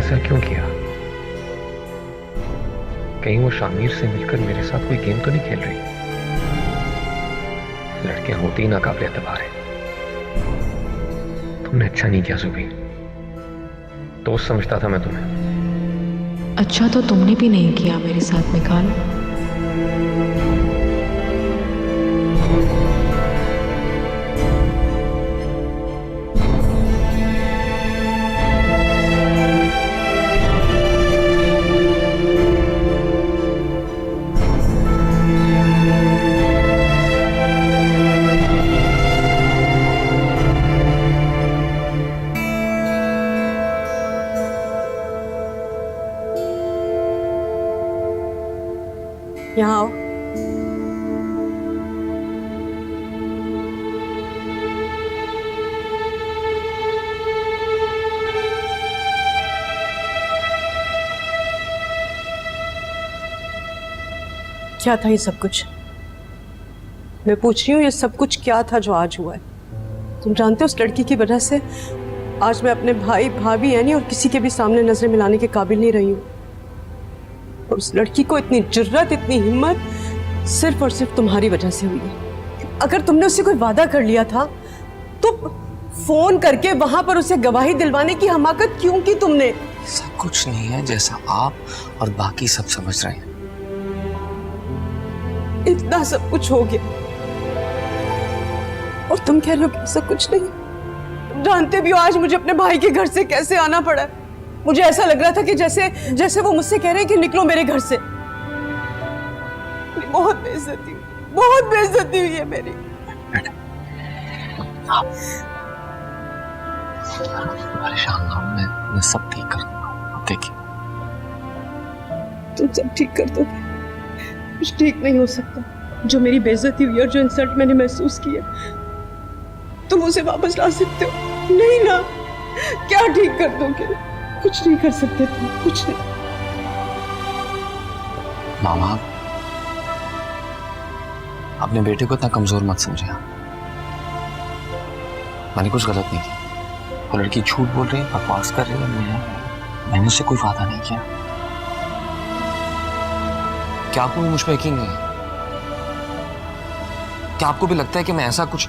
ऐसा क्यों किया? कहीं वो शामिर से मिलकर मेरे साथ कोई गेम तो नहीं खेल रही? लड़कियां होती ही नाकाबिल एतबार है। तुमने अच्छा नहीं किया जुबी, दोस्त समझता था मैं तुम्हें। अच्छा तो तुमने भी नहीं किया मेरे साथ निकाल। यहाँ आओ। क्या था ये सब कुछ? मैं पूछ रही हूँ, ये सब कुछ क्या था जो आज हुआ है? तुम जानते हो उस लड़की की वजह से आज मैं अपने भाई भाभी यानी और किसी के भी सामने नजरें मिलाने के काबिल नहीं रही हूँ। और उस लड़की को इतनी जुर्रत, इतनी हिम्मत सिर्फ और सिर्फ तुम्हारी वजह से हुई है। अगर तुमने उससे कोई वादा कर लिया था तो फोन करके वहां पर उसे गवाही दिलवाने की हमाकत क्यों की तुमने? ऐसा कुछ नहीं है जैसा आप और बाकी सब समझ रहे हैं। इतना सब कुछ हो गया और तुम कह रहे हो कि ऐसा कुछ नहीं? तुम जानते भी हो आज मुझे अपने भाई के घर से कैसे आना पड़ा। मुझे ऐसा लग रहा था कि जैसे वो मुझसे कह रहे हैं कि निकलो मेरे घर से। बहुत बेइज्जती हुई है मेरी। आप परेशान ना हो, मैं सब ठीक कर दूंगा। देखिए तुम सब ठीक कर दोगे? कुछ ठीक नहीं हो सकता। जो मेरी बेइज्जती हुई और जो इंसल्ट मैंने महसूस किया तुम उसे वापस ला सकते हो? नहीं ना। क्या ठीक कर दोगे? कुछ नहीं कर सकते तुम, कुछ नहीं। मामा, अपने बेटे को इतना कमजोर मत समझिए। मैंने कुछ गलत नहीं किया। वो लड़की झूठ बोल रही है, बकवास कर रही है। मैंने उससे कोई वादा नहीं किया। क्या आपको मुझ पर यकीन नहीं है? क्या आपको भी लगता है कि मैं ऐसा कुछ